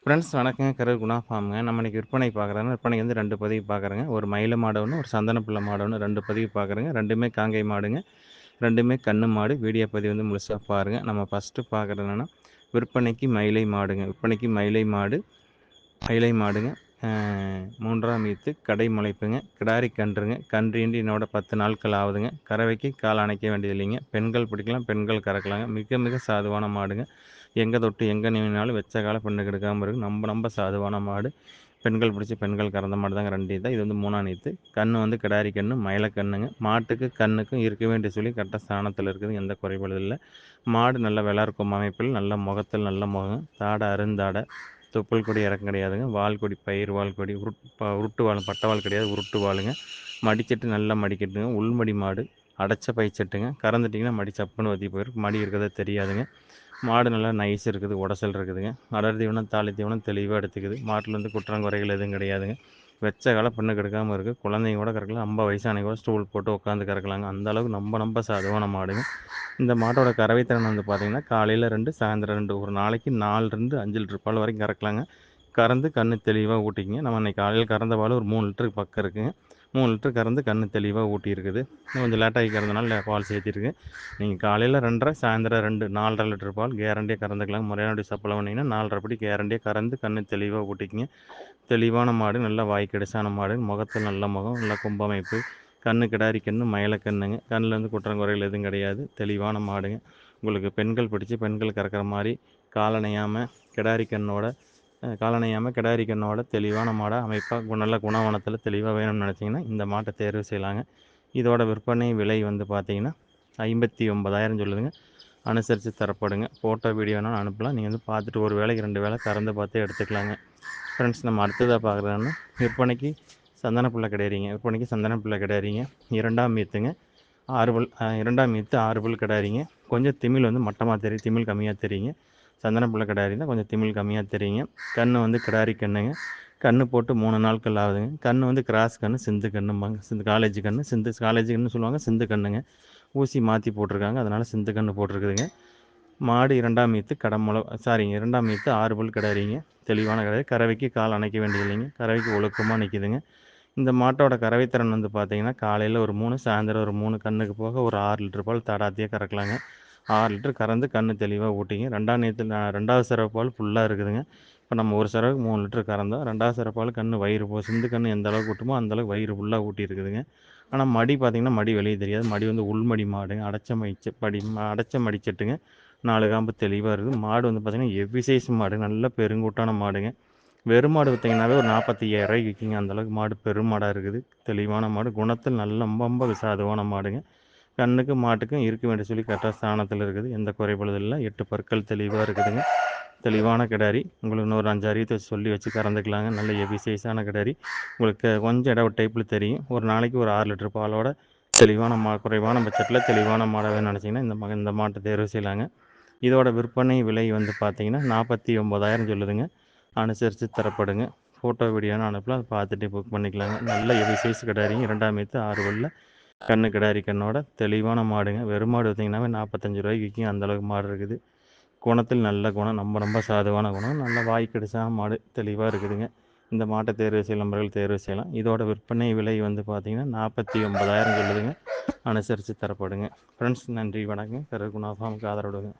Friends வணக்கங்க. கரூர் குணா ஃபார்முங்க. நம்ம இன்னைக்கு விற்பனை பார்க்குறோங்க. விற்பனைக்கு வந்து 2 பதிவு பார்க்குறேங்க. ஒரு மயில மாடு ஒண்ணு, ஒரு சந்தன பிள்ளை மாடு ஒண்ணு 2 பதிவு பார்க்குறேங்க. 2மே காங்கை மாடுங்க. 2மே கண்ணு மாடு. வீடியோ பதிவு வந்து முழுசா பாருங்க. நம்ம ஃபர்ஸ்ட்டு பார்க்குறது என்னன்னா, விற்பனைக்கு மயிலை மாடுங்க. விற்பனைக்கு மயிலை மாடு, மயிலை மாடுங்க. 3ஆம் ஈத்து கடை முளைப்புங்க. கிடாரி கன்றுங்க. கன்று ஈன்று இன்னோட 10 நாட்கள் ஆகுதுங்க. கறவைக்கு கால் அணைக்க வேண்டியது இல்லைங்க. பெண்கள் பிடிக்கலாம், பெண்கள் கறக்கலாங்க. மிக மிக சாதுவான மாடுங்க. எங்கே தொட்டு எங்கே நீவினாலும் வெச்ச கால பெண்ணுக்கு எடுக்காமல் இருக்கும். ரொம்ப சாதுவான மாடு. பெண்கள் பிடிச்சி பெண்கள் கறந்த மாடு தாங்க 2 ஈத்து. இது வந்து 3ஆம் ஈத்து. கன்று வந்து கிடாரி கன்று, மயில கன்றுங்க. மாட்டுக்கு கண்ணுக்கும் இருக்க வேண்டிய சொல்லி கரெக்டாக ஸ்தானத்தில் இருக்குது. எந்த குறைபாடும் இல்லை. மாடு நல்ல வெள்ளார்க்கும் அமைப்பில், நல்ல முகத்தில் நல்ல முகம், தாடை அருந்தாடை, தொப்புள் கொடி இறக்கம் கிடையாதுங்க. வால் கொடி பயிர் வால் கொடி உருட்டு வால், பட்டை வால் கிடையாது, உருட்டு வாளுங்க. மடிச்சட்டு நல்லா மடிக்கட்டுங்க. உள்மடி மாடு, அடைச்ச பைச்சட்டுங்க. கறந்துட்டிங்கன்னா மடி சப்புன்னு வற்றி போயிடும். மடி இருக்கிறதே தெரியாதுங்க. மாடு நல்லா நைஸ் இருக்குது, உடசல் இருக்குதுங்க. அடர் தீவனம் தாலி தீவனம் தெளிவாக எடுத்துக்குது. மாட்டில் வந்து குற்றங்குறைகள் எதுவும் கிடையாதுங்க. வெச்ச கால பெண்ணுக்கு எடுக்காமல் இருக்குது. குழந்தைங்க கூட கறக்கலாம், 50 வயசானவங்க கூட ஸ்டூல் போட்டு உட்காந்து கறக்கலாங்க. அந்த அளவுக்கு ரொம்ப சாதுவான மாடுங்க. இந்த மாட்டோட கறவைத்திறன் வந்து பார்த்திங்கன்னா, காலையில் 2, சாயந்தரம் 2, ஒரு நாளைக்கு 4லிருந்து 5 லிட்டர் பால் வரைக்கும் கறக்கலாங்க. கறந்து கன்று தெளிவாக ஊட்டிக்குங்க. நம்ம அன்றைக்கி காலையில் கறந்த பால் ஒரு 3 லிட்டருக்கு பக்கம் இருக்குங்க. 3 லிட்டர் கறந்து கன்று தெளிவாக ஊட்டியிருக்குது. கொஞ்சம் லேட்டாகி கறந்தனால பால் சேர்த்திருக்கு. நீங்கள் காலையில் 2 1/2, சாயந்தரம் 2, 4,5 லிட்டர் பால் கேரண்டியாக கறந்துக்கலாம். முறையான சப்ளை பண்ணிங்கன்னா 4 1/2 படி கேரண்டியாக கறந்து கன்று தெளிவாக ஊட்டிக்குங்க. தெளிவான மாடு, நல்லா வாய்க்கடிசான மாடு, முகத்தில் நல்ல முகம், நல்ல கும்பமைப்பு, கன்று கிடாரி கன்று, மயில கன்றுங்க. கண்ணில் வந்து குற்றங்குறைகள் எதுவும் கிடையாது. தெளிவான மாடுங்க. உங்களுக்கு பெண்கள் பிடிச்சி பெண்கள் கறக்கிற மாதிரி காலணையாமல் கிடாரி கண்ணோட கிடாரி கண்ணோட தெளிவான மாடாக அமைப்பாக நல்ல குணவனத்தில் தெளிவாக வேணும்னு நினச்சிங்கன்னா இந்த மாட்டை தேர்வு செய்யலாங்க. இதோட விற்பனை விலை வந்து பார்த்திங்கன்னா 59,000 சொல்லுதுங்க. அனுசரித்து தரப்படுங்க. ஃபோட்டோ வீடியோனாலும் அனுப்பலாம். நீங்கள் வந்து பார்த்துட்டு ஒரு வேளைக்கு 2 வேளை கறந்து பார்த்தே எடுத்துக்கலாங்க. ஃப்ரெண்ட்ஸ், நம்ம அடுத்ததாக பார்க்குறதுன்னா விற்பனைக்கு சந்தன பிள்ளை கிடாரிங்க. விற்பனைக்கு சந்தன பிள்ளை கிடாரிங்க. 2ஆம் ஈத்துங்க. 2ஆம் ஈத்து 6 பல் கிடாரிங்க. கொஞ்சம் திமில் வந்து மட்டமாக தெரியும், திமில் கம்மியாக தெரியுங்க. சந்தன பிள்ளை கிடாரி தான், கொஞ்சம் திமில் கம்மியாக தெரியுங்க. கன்று வந்து கிடாரி கன்றுங்க. கன்று போட்டு 3 நாட்கள் ஆகுதுங்க. கன்று வந்து கிராஸ் கன்று, சிந்து கன்றும்பாங்க. காலேஜ் கன்று, காலேஜ் கன்று சொல்லுவாங்க, சிந்து கன்றுங்க. ஊசி மாற்றி போட்டிருக்காங்க, அதனால் சிந்து கன்று போட்டிருக்குதுங்க. மாடு 2ஆம் ஈத்து 2ஆம் ஈத்து 6 பல் கிடாரிங்க. தெளிவான கிடாரி. கறவைக்கு கால் அணைக்க வேண்டியது இல்லைங்க. கறவைக்கு ஒழுக்கமாக நிற்கிதுங்க. இந்த மாட்டோட கறவைத்திறன் வந்து பார்த்திங்கன்னா, காலையில் ஒரு 3, சாயந்தரம் ஒரு 3, கன்றுக்கு போக ஒரு 6 லிட்டர் பால் தடாத்தியாக கறக்கலாங்க. 6 லிட்டர் கறந்து கன்று தெளிவாக ஊட்டிங்க. 2வது சரவு பால் ஃபுல்லாக இருக்குதுங்க. இப்போ நம்ம ஒரு சரவுக்கு 3 லிட்டர் கறந்தோம். 2வது சரவு பால் கன்று வயிறு சிந்து கன்று எந்த அளவுக்கு ஊட்டுமோ அந்தளவுக்கு வயிறு ஃபுல்லாக ஊட்டி இருக்குதுங்க. ஆனால் மடி பார்த்திங்கன்னா, மடி வெளியே தெரியாது. மடி வந்து உள்மடி மாடுங்க. அடைச்ச மடிச்சட்டுங்க. 4 காம்பு தெளிவாக இருக்குது. மாடு வந்து பார்த்திங்கன்னா எவ்வி சைஸ் மாடு, நல்ல பெருங்கூட்டான மாடுங்க. வெறும் மாடு விற்றிங்கனாவே ஒரு 45,000 விற்கிங்க. அந்தளவுக்கு மாடு பெருமாடாக இருக்குது. தெளிவான மாடு, குணத்தில் நல்ல ரொம்ப சாதுவான மாடுங்க. கண்ணுக்கு மாட்டுக்கும் இருக்க வேண்டிய சொல்லி கரெக்டாக ஸ்தானத்தில் இருக்குது. எந்த குறைபாடும் இல்லை. 8 பற்கள் தெளிவாக இருக்குதுங்க. தெளிவான கிடாரி. உங்களுக்கு இன்னொரு 5 அறிவித்து சொல்லி வச்சு கறந்துக்கலாங்க. நல்ல ஹெவி சைஸான கிடாரி. உங்களுக்கு கொஞ்சம் இடம் டைப்பில் தெரியும். ஒரு நாளைக்கு ஒரு 6 லிட்டர் பாலோட தெளிவான குறைவான பட்ஜெட்டில் தெளிவான மாடாகவே நினச்சிங்கன்னா இந்த மாட்டை தேர்வு செய்யலாங்க. இதோட விற்பனை விலை வந்து பார்த்திங்கன்னா 49,000 சொல்லுதுங்க. அனுசரித்து தரப்படுங்க. ஃபோட்டோ வீடியோன்னு அனுப்பலாம். அதை பார்த்துட்டு புக் பண்ணிக்கலாங்க. நல்ல ஹெவி சைஸ் கிடாரிங்க. 2ஆம் ஈத்து 6 பல்ல கன்று கிடாரி கண்ணோட தெளிவான மாடுங்க. வெறும் மாடு விற்றிங்கனாவே 45,000 விற்கும். அந்தளவுக்கு மாடு இருக்குது. குணத்தில் நல்ல குணம், ரொம்ப சாதுவான குணம், நல்ல வாய்க்கடிசான மாடு தெளிவாக இருக்குதுங்க. இந்த மாட்டை தேர்வு செய்யும் நபர்கள் தேர்வு செய்யலாம். இதோட விற்பனை விலை வந்து பார்த்திங்கன்னா 49,000 சொல்லுதுங்க. அனுசரித்து தரப்படுங்க. ஃப்ரெண்ட்ஸ், நன்றி, வணக்கம். கரூர் குணா ஃபார்முக்கு ஆதரவு கொடுங்க.